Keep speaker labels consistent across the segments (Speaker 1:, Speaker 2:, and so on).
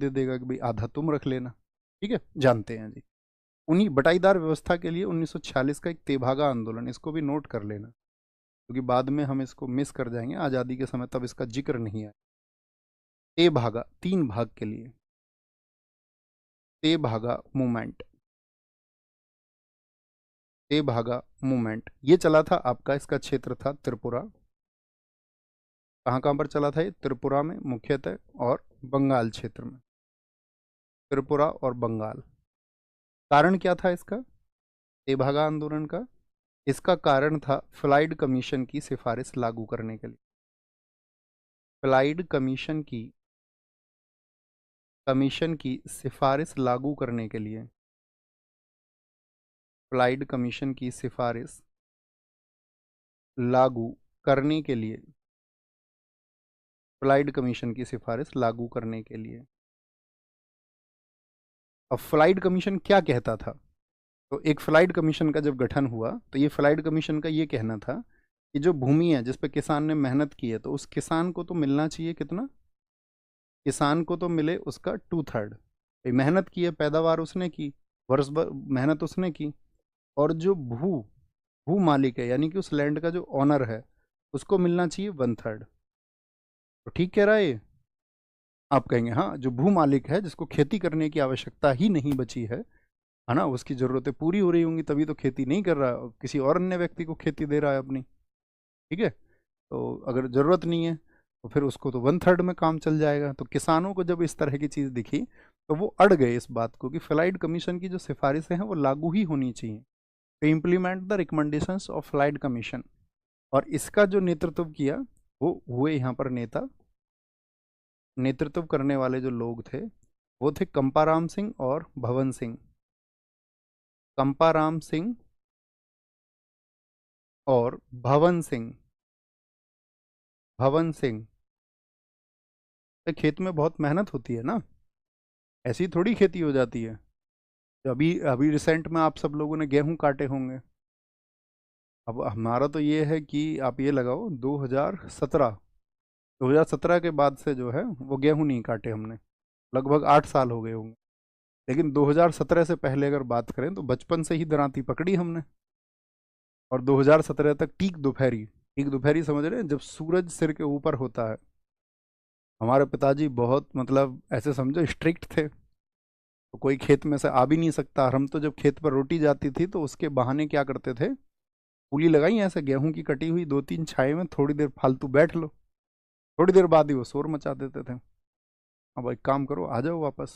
Speaker 1: दे देगा कि भाई आधा तुम रख लेना। ठीक है, जानते हैं जी। उन्हीं बटाईदार व्यवस्था के लिए 1946 का एक तेभागा आंदोलन, इसको भी नोट कर लेना क्योंकि बाद में हम इसको मिस कर जाएंगे आज़ादी के समय, तब इसका जिक्र नहीं आया। तेभागा 3 भाग के लिए, तेभागा मूवमेंट, तेभागा मूवमेंट ये चला था आपका, इसका क्षेत्र था त्रिपुरा। कहाँ कहाँ पर चला था ये? त्रिपुरा में मुख्यतः और बंगाल क्षेत्र में, त्रिपुरा और बंगाल। कारण क्या था इसका, तेभागा आंदोलन का? इसका कारण था फ्लाइड कमीशन की सिफारिश लागू करने के लिए। फ्लाइड कमीशन की सिफारिश लागू करने के लिए, फ्लाइड कमीशन की सिफारिश लागू करने के लिए, फ्लाइड कमीशन की सिफारिश लागू करने के लिए। अब फ्लाइड कमीशन क्या कहता था? तो एक फ्लाइड कमीशन का जब गठन हुआ तो ये फ्लाइड कमीशन का ये कहना था कि जो भूमि है जिस पे किसान ने मेहनत की है, तो उस किसान को तो मिलना चाहिए कितना? किसान को तो मिले उसका 2/3। मेहनत की है, पैदावार उसने की, वर्ष भर मेहनत उसने की, और जो भू मालिक है यानी कि उस लैंड का जो ऑनर है उसको मिलना चाहिए 1/3। तो ठीक कह रहा है ये? आप कहेंगे हाँ, जो भू मालिक है जिसको खेती करने की आवश्यकता ही नहीं बची है ना, उसकी ज़रूरतें पूरी हो रही होंगी तभी तो खेती नहीं कर रहा है, किसी और अन्य व्यक्ति को खेती दे रहा है अपनी। ठीक है, तो अगर ज़रूरत नहीं है तो फिर उसको तो 1/3 में काम चल जाएगा। तो किसानों को जब इस तरह की चीज़ दिखी तो वो अड़ गए इस बात को कि फ्लाइड कमीशन की जो सिफारिशें हैं वो लागू ही होनी चाहिए, तो implement the recommendations of flied commission. और इसका जो नेतृत्व किया वो हुए यहाँ पर नेता, नेतृत्व करने वाले जो लोग थे वो थे कंपाराम सिंह और भवन सिंह। कंपाराम सिंह और भवन सिंह। भवन सिंह। खेत में बहुत मेहनत होती है ना, ऐसी थोड़ी खेती हो जाती है। तो अभी अभी रिसेंट में आप सब लोगों ने गेहूं काटे होंगे। अब हमारा तो ये है कि आप ये लगाओ 2017 के बाद से जो है वो गेहूं नहीं काटे हमने, लगभग 8 साल हो गए होंगे। लेकिन 2017 से पहले अगर बात करें तो बचपन से ही दरांती पकड़ी हमने। और 2017 तक ठीक दोपहरी समझ रहे हैं, जब सूरज सिर के ऊपर होता है। हमारे पिताजी बहुत मतलब ऐसे समझो स्ट्रिक्ट थे, तो कोई खेत में से आ भी नहीं सकता। और हम तो जब खेत पर रोटी जाती थी तो उसके बहाने क्या करते थे, पुली लगाई ऐसे गेहूं की कटी हुई 2-3 छाए में, थोड़ी देर फालतू बैठ लो, थोड़ी देर बाद ही वो शोर मचा देते थे। अब एक काम करो, आ जाओ वापस।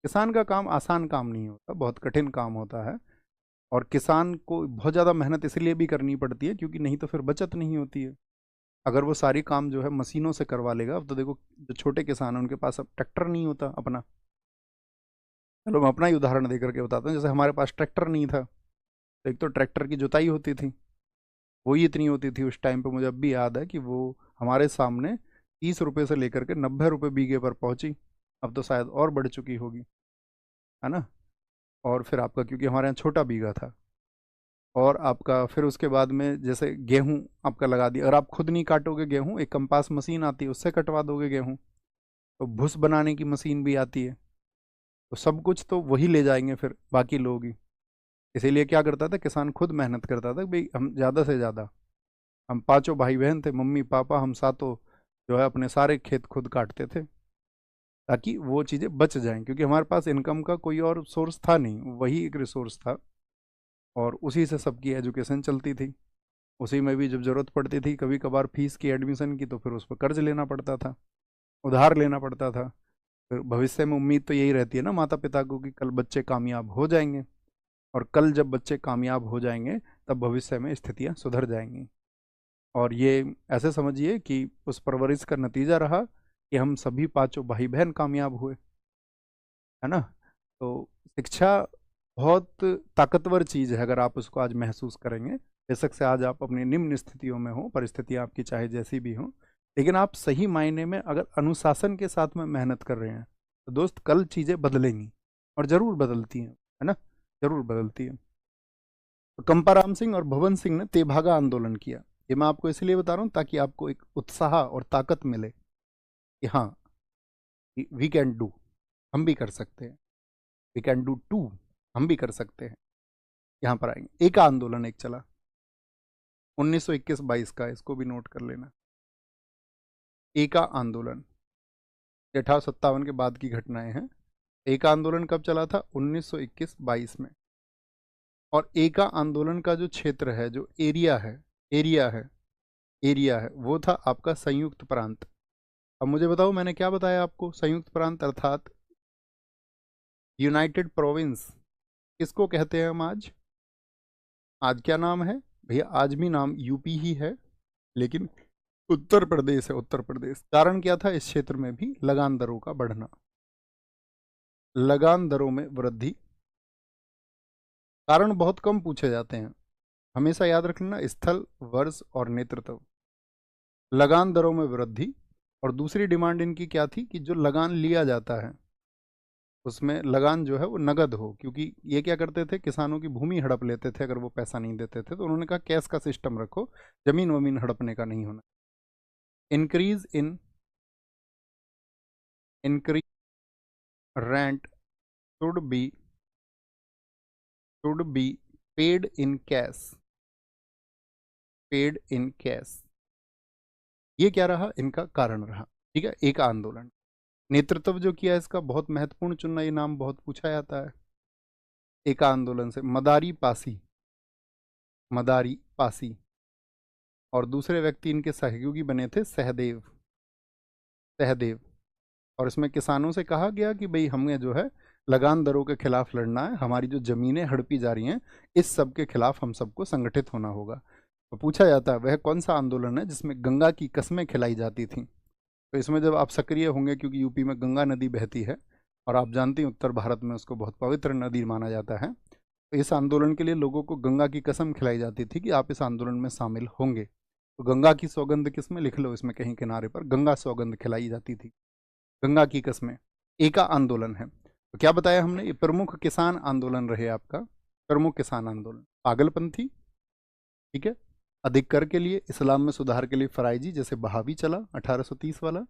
Speaker 1: किसान का काम आसान काम नहीं होता, बहुत कठिन काम होता है। और किसान को बहुत ज़्यादा मेहनत इसलिए भी करनी पड़ती है क्योंकि नहीं तो फिर बचत नहीं होती है। अगर वो सारी काम जो है मशीनों से करवा लेगा, अब तो देखो जो छोटे किसान हैं उनके पास अब ट्रैक्टर नहीं होता अपना। चलो मैं अपना ही उदाहरण दे करके बताता हूँ। जैसे हमारे पास ट्रैक्टर नहीं था, तो एक तो ट्रैक्टर की जुताई होती थी, वो ही इतनी होती थी उस टाइम पे। मुझे अब भी याद है कि वो हमारे सामने 30 रुपये से लेकर के 90 रुपये बीघे पर पहुंची। अब तो शायद और बढ़ चुकी होगी, है ना। और फिर आपका क्योंकि हमारे यहाँ छोटा बीघा था, और आपका फिर उसके बाद में जैसे गेहूं आपका लगा दिया, अगर आप खुद नहीं काटोगे गेहूं, एक कंपास मशीन आती है उससे कटवा दोगे गेहूं। तो भुस बनाने की मशीन भी आती है। तो सब कुछ तो वही ले जाएंगे फिर बाकी लोग ही। इसीलिए क्या करता था किसान, खुद मेहनत करता था। भाई हम ज़्यादा से ज़्यादा, हम पांचों भाई बहन थे, मम्मी पापा हम सातों जो है अपने सारे खेत खुद काटते थे, ताकि वो चीज़ें बच जाएं। क्योंकि हमारे पास इनकम का कोई और सोर्स था नहीं, वही एक रिसोर्स था। और उसी से सबकी एजुकेशन चलती थी। उसी में भी जब ज़रूरत पड़ती थी कभी कभार फीस की, एडमिशन की, तो फिर उस पर कर्ज लेना पड़ता था, उधार लेना पड़ता था। फिर भविष्य में उम्मीद तो यही रहती है ना माता पिता को कि कल बच्चे कामयाब हो जाएंगे, और कल जब बच्चे कामयाब हो जाएंगे तब भविष्य में स्थितियाँ सुधर जाएंगी। और ये ऐसे समझिए कि उस परवरिश का नतीजा रहा कि हम सभी पांचों भाई बहन कामयाब हुए, है ना। तो शिक्षा बहुत ताकतवर चीज़ है अगर आप उसको आज महसूस करेंगे। बेशक से आज आप अपनी निम्न स्थितियों में हो, परिस्थितियाँ आपकी चाहे जैसी भी हों, लेकिन आप सही मायने में अगर अनुशासन के साथ में मेहनत कर रहे हैं तो दोस्त कल चीज़ें बदलेंगी, और ज़रूर बदलती हैं, है ना, ज़रूर बदलती हैं। तो कंपाराम सिंह और भवन सिंह ने तेभागा आंदोलन किया। ये मैं आपको इसलिए बता रहा हूँ ताकि आपको एक उत्साह और ताकत मिले कि हाँ, वी कैन डू। हम भी कर सकते हैं, वी कैन डू टू, हम भी कर सकते हैं। यहाँ पर आएंगे। एका आंदोलन एक चला 1921-22 का, इसको भी नोट कर लेना। एका आंदोलन 1857 के बाद की घटनाएं हैं। एका आंदोलन कब चला था? 1921-22 में। और एका आंदोलन का जो क्षेत्र है, जो एरिया है, एरिया है, एरिया है, वो था आपका संयुक्त प्रांत। अब मुझे बताओ, मैंने क्या बताया आपको? संयुक्त प्रांत अर्थात यूनाइटेड प्रोविंस किसको कहते हैं हम आज? आज क्या नाम है भैया? आज भी नाम यूपी ही है, लेकिन उत्तर प्रदेश है, उत्तर प्रदेश। कारण क्या था? इस क्षेत्र में भी लगान दरों का बढ़ना, लगान दरों में वृद्धि। कारण बहुत कम पूछे जाते हैं, हमेशा याद रख लेना, स्थल, वर्ष और नेतृत्व। लगान दरों में वृद्धि, और दूसरी डिमांड इनकी क्या थी कि जो लगान लिया जाता है उसमें लगान जो है वो नगद हो, क्योंकि ये क्या करते थे, किसानों की भूमि हड़प लेते थे अगर वो पैसा नहीं देते थे। तो उन्होंने कहा कैश का सिस्टम रखो, जमीन वमीन हड़पने का नहीं होना। Increase in increase rent should be paid in cash, paid in cash. ये क्या रहा? इनका कारण रहा। ठीक है, एक आंदोलन। नेतृत्व जो किया इसका बहुत महत्वपूर्ण चुनना, ये नाम बहुत पूछा जाता है। एक आंदोलन से मदारी पासी, मदारी पासी, और दूसरे व्यक्ति इनके सहयोगी बने थे सहदेव, सहदेव। और इसमें किसानों से कहा गया कि भाई हमें जो है लगान दरों के खिलाफ लड़ना है, हमारी जो जमीनें हड़पी जा रही हैं इस सब के खिलाफ हम सबको संगठित होना होगा। तो पूछा जाता है वह कौन सा आंदोलन है जिसमें गंगा की कस्में खिलाई जाती थी? तो इसमें जब आप सक्रिय होंगे, क्योंकि यूपी में गंगा नदी बहती है और आप जानते हैं उत्तर भारत में उसको बहुत पवित्र नदी माना जाता है, तो इस आंदोलन के लिए लोगों को गंगा की कसम खिलाई जाती थी कि आप इस आंदोलन में शामिल होंगे। तो गंगा की सौगंध किस में? लिख लो इसमें कहीं किनारे पर, गंगा सौगंध खिलाई जाती थी, गंगा की कसमें। एका आंदोलन है। तो क्या बताया हमने? ये प्रमुख किसान आंदोलन रहे आपका, प्रमुख किसान आंदोलन। पागलपंथी, ठीक है, अधिक कर के लिए, इस्लाम में सुधार के लिए फराइजी जैसे बहावी चला 1830 वाला,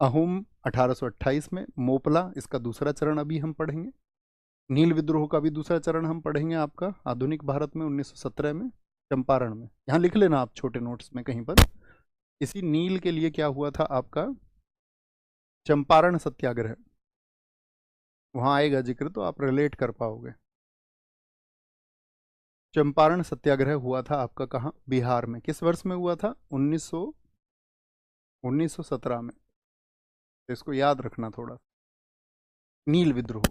Speaker 1: अहोम 1828 में, मोपला इसका दूसरा चरण अभी हम पढ़ेंगे, नील विद्रोह का भी दूसरा चरण हम पढ़ेंगे आपका आधुनिक भारत में 1917 में, चंपारण में। यहाँ लिख लेना आप छोटे नोट्स में कहीं पर। इसी नील के लिए क्या हुआ था आपका? चंपारण सत्याग्रह, वहां आएगा जिक्र तो आप रिलेट कर पाओगे। चंपारण सत्याग्रह हुआ था आपका कहाँ? बिहार में। किस वर्ष में हुआ था? 1917 में। तो इसको याद रखना थोड़ा। नील विद्रोह,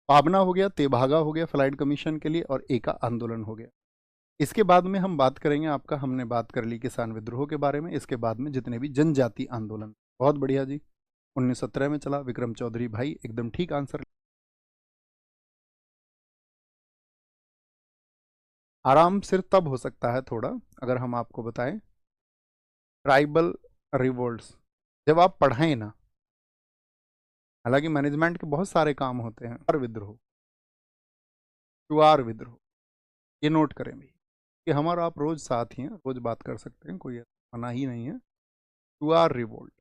Speaker 1: पाबना हो गया, तेभागा हो गया फ्लाइट कमीशन के लिए, और एका आंदोलन हो गया। इसके बाद में हम बात करेंगे आपका, हमने बात कर ली किसान विद्रोह के बारे में, इसके बाद में जितने भी जनजाति आंदोलन। बहुत बढ़िया जी। 1917 में चला, विक्रम चौधरी भाई एकदम ठीक आंसर। आराम सिर्फ तब हो सकता है थोड़ा अगर हम आपको बताएं ट्राइबल रिवोल्ट्स जब आप पढ़ाएं ना। हालांकि मैनेजमेंट के बहुत सारे काम होते हैं। चुआर विद्रोह, चुआर विद्रोह, ये नोट करें भाई कि हमारा आप रोज साथ ही हैं, रोज बात कर सकते हैं, कोई मना ही नहीं है। चुआर रिवोल्ट।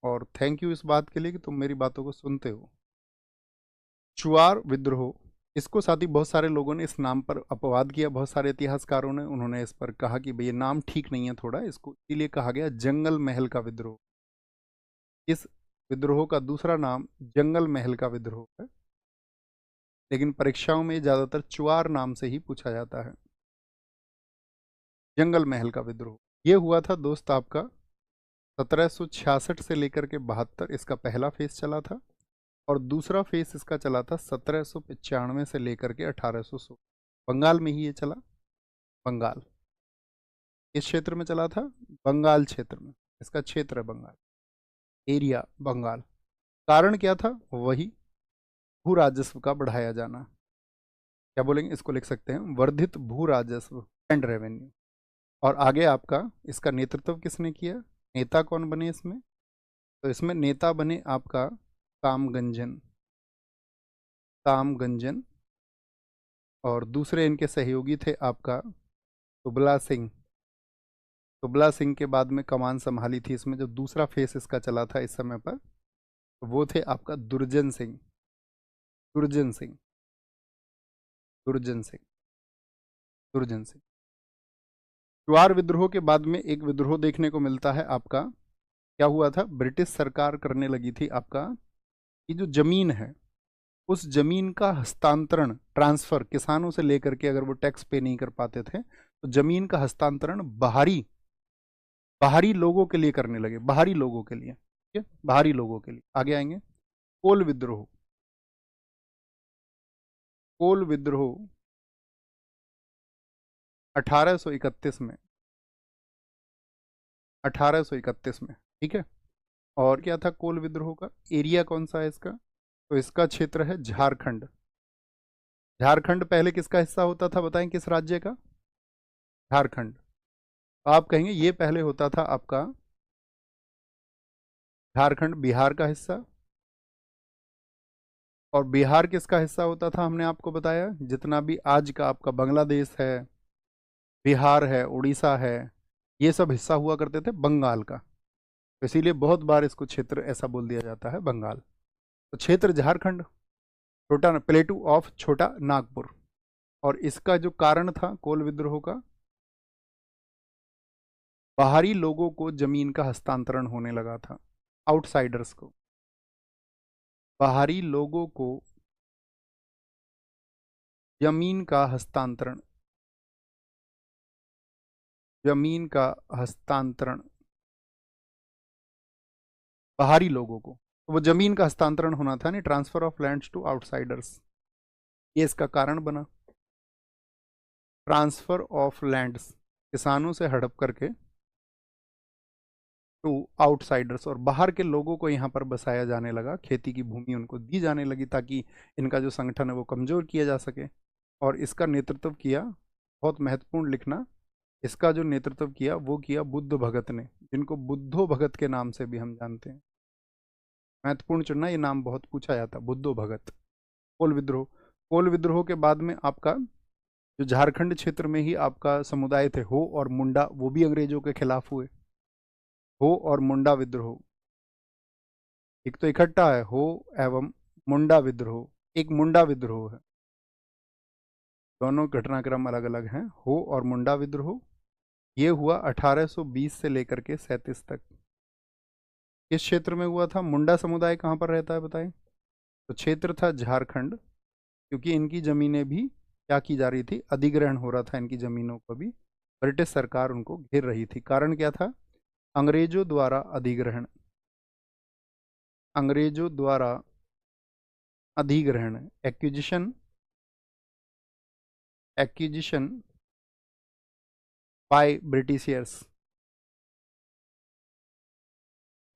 Speaker 1: और थैंक यू इस बात के लिए कि तुम मेरी बातों को सुनते हो। चुआर विद्रोह, इसको साथ ही बहुत सारे लोगों ने इस नाम पर अपवाद किया, बहुत सारे इतिहासकारों ने, उन्होंने इस पर कहा कि भाई ये नाम ठीक नहीं है थोड़ा, इसको इसीलिए कहा गया जंगल महल का विद्रोह। इस विद्रोह का दूसरा नाम जंगल महल का विद्रोह है, लेकिन परीक्षाओं में ज़्यादातर चुआर नाम से ही पूछा जाता है। जंगल महल का विद्रोह ये हुआ था दोस्त आपका 1766 से लेकर के 72, इसका पहला फेज चला था। और दूसरा फेज इसका चला था 1795 से लेकर के 1816। बंगाल में ही ये चला, बंगाल, इस क्षेत्र में चला था, बंगाल क्षेत्र में, इसका क्षेत्र है बंगाल, एरिया बंगाल। कारण क्या था? वही भू राजस्व का बढ़ाया जाना। क्या बोलेंगे इसको? लिख सकते हैं वर्धित भू राजस्व एंड रेवेन्यू। और आगे आपका इसका नेतृत्व किसने किया? नेता कौन बने इसमें? तो इसमें नेता बने आपका कामगंजन, कामगंजन। और दूसरे इनके सहयोगी थे आपका तुबला सिंह, तुबला सिंह के बाद में कमान संभाली थी इसमें, जो दूसरा फेस इसका चला था इस समय पर, तो वो थे आपका दुर्जन सिंह। दुर्जन सिंह, दुर्जन सिंह, दुर्जन सिंह। चुआर विद्रोह के बाद में एक विद्रोह देखने को मिलता है आपका, क्या हुआ था, ब्रिटिश सरकार करने लगी थी आपका कि जो जमीन है उस जमीन का हस्तांतरण, ट्रांसफर, किसानों से लेकर के, अगर वो टैक्स पे नहीं कर पाते थे तो जमीन का हस्तांतरण बाहरी बाहरी लोगों के लिए करने लगे, बाहरी लोगों के लिए, ठीक है, बाहरी लोगों के लिए। आगे आएंगे, कोल विद्रोह। कोल विद्रोह 1831 में, 1831 में, ठीक है। और क्या था कोल विद्रोह का एरिया, कौन सा है इसका, तो इसका क्षेत्र है झारखंड। झारखंड पहले किसका हिस्सा होता था, बताएं किस राज्य का, झारखंड। आप कहेंगे ये पहले होता था आपका झारखंड बिहार का हिस्सा, और बिहार किसका हिस्सा होता था, हमने आपको बताया जितना भी आज का आपका बांग्लादेश है, बिहार है, उड़ीसा है, ये सब हिस्सा हुआ करते थे बंगाल का। तो इसीलिए बहुत बार इसको क्षेत्र ऐसा बोल दिया जाता है बंगाल। तो क्षेत्र झारखंड, छोटा प्लेटू ऑफ छोटा नागपुर। और इसका जो कारण था कोल विद्रोह का, बाहरी लोगों को जमीन का हस्तांतरण होने लगा था, आउटसाइडर्स को, बाहरी लोगों को जमीन का हस्तांतरण, जमीन का हस्तांतरण बाहरी लोगों को, तो वो जमीन का हस्तांतरण होना था, नहीं, transfer of lands to outsiders, ये इसका कारण बना। ट्रांसफर ऑफ लैंड्स, किसानों से हड़प करके, टू आउटसाइडर्स, और बाहर के लोगों को यहाँ पर बसाया जाने लगा, खेती की भूमि उनको दी जाने लगी ताकि इनका जो संगठन है वो कमजोर किया जा सके। और इसका नेतृत्व किया, बहुत महत्वपूर्ण लिखना, इसका जो नेतृत्व किया वो किया बुद्ध भगत ने, जिनको बुद्धो भगत के नाम से भी हम जानते हैं। महत्वपूर्ण चुनना, ये नाम बहुत पूछा जाता, बुद्धो भगत। कोल विद्रोह, कोल विद्रोह के बाद में आपका जो झारखंड क्षेत्र में ही आपका समुदाय थे हो और मुंडा, वो भी अंग्रेजों के खिलाफ हुए। हो और मुंडा विद्रोह, एक तो इकट्ठा है हो एवं मुंडा विद्रोह, एक मुंडा विद्रोह है, दोनों घटनाक्रम अलग अलग हैं। हो और मुंडा विद्रोह ये हुआ 1820 से लेकर के 37 तक। किस क्षेत्र में हुआ था, मुंडा समुदाय कहाँ पर रहता है बताएं, तो क्षेत्र था झारखंड, क्योंकि इनकी जमीनें भी क्या की जा रही थी, अधिग्रहण हो रहा था इनकी जमीनों को भी, ब्रिटिश सरकार उनको घेर रही थी। कारण क्या था, अंग्रेजों द्वारा अधिग्रहण, अंग्रेजों द्वारा अधिग्रहण, acquisition, acquisition by Britishers,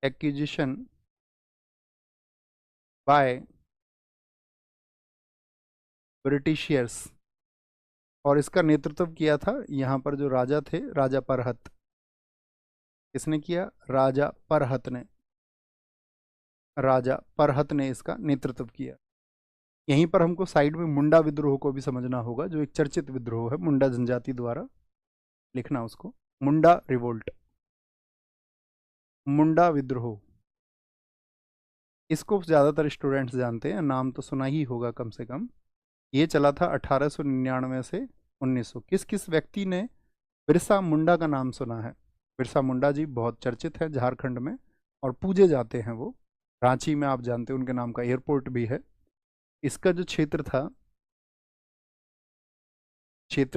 Speaker 1: acquisition by Britishers. और इसका नेतृत्व किया था यहाँ पर जो राजा थे, राजा परहत। किसने किया, राजा परहत ने, राजा परहत ने इसका नेतृत्व किया। यहीं पर हमको साइड में मुंडा विद्रोह को भी समझना होगा, जो एक चर्चित विद्रोह है मुंडा जनजाति द्वारा, लिखना उसको, मुंडा रिवोल्ट, मुंडा विद्रोह। इसको ज़्यादातर स्टूडेंट्स जानते हैं, नाम तो सुना ही होगा कम से कम। ये चला था 1899 से 1900। किस किस व्यक्ति ने बिरसा मुंडा का नाम सुना है, बिरसा मुंडा जी बहुत चर्चित है झारखंड में और पूजे जाते हैं वो, रांची में आप जानते हैं उनके नाम का एयरपोर्ट भी है। इसका जो क्षेत्र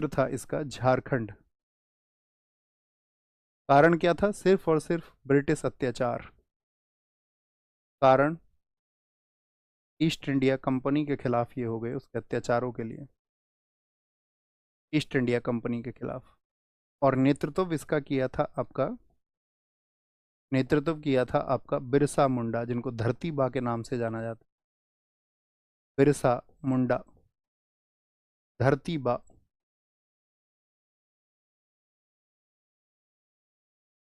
Speaker 1: था इसका झारखंड। कारण क्या था, सिर्फ और सिर्फ ब्रिटिश अत्याचार, कारण ईस्ट इंडिया कंपनी के खिलाफ ये हो गए, उसके अत्याचारों के लिए, ईस्ट इंडिया कंपनी के खिलाफ। और नेतृत्व इसका किया था आपका, नेतृत्व किया था आपका बिरसा मुंडा, जिनको धरती बा के नाम से जाना जाता, बिरसा मुंडा, धरती बा,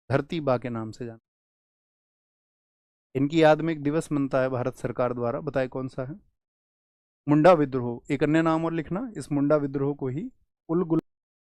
Speaker 1: धरती बा के नाम से जाना। इनकी याद में एक दिवस मनता है भारत सरकार द्वारा, बताए कौन सा है, मुंडा विद्रोह। एक अन्य नाम और लिखना, इस मुंडा विद्रोह को ही उल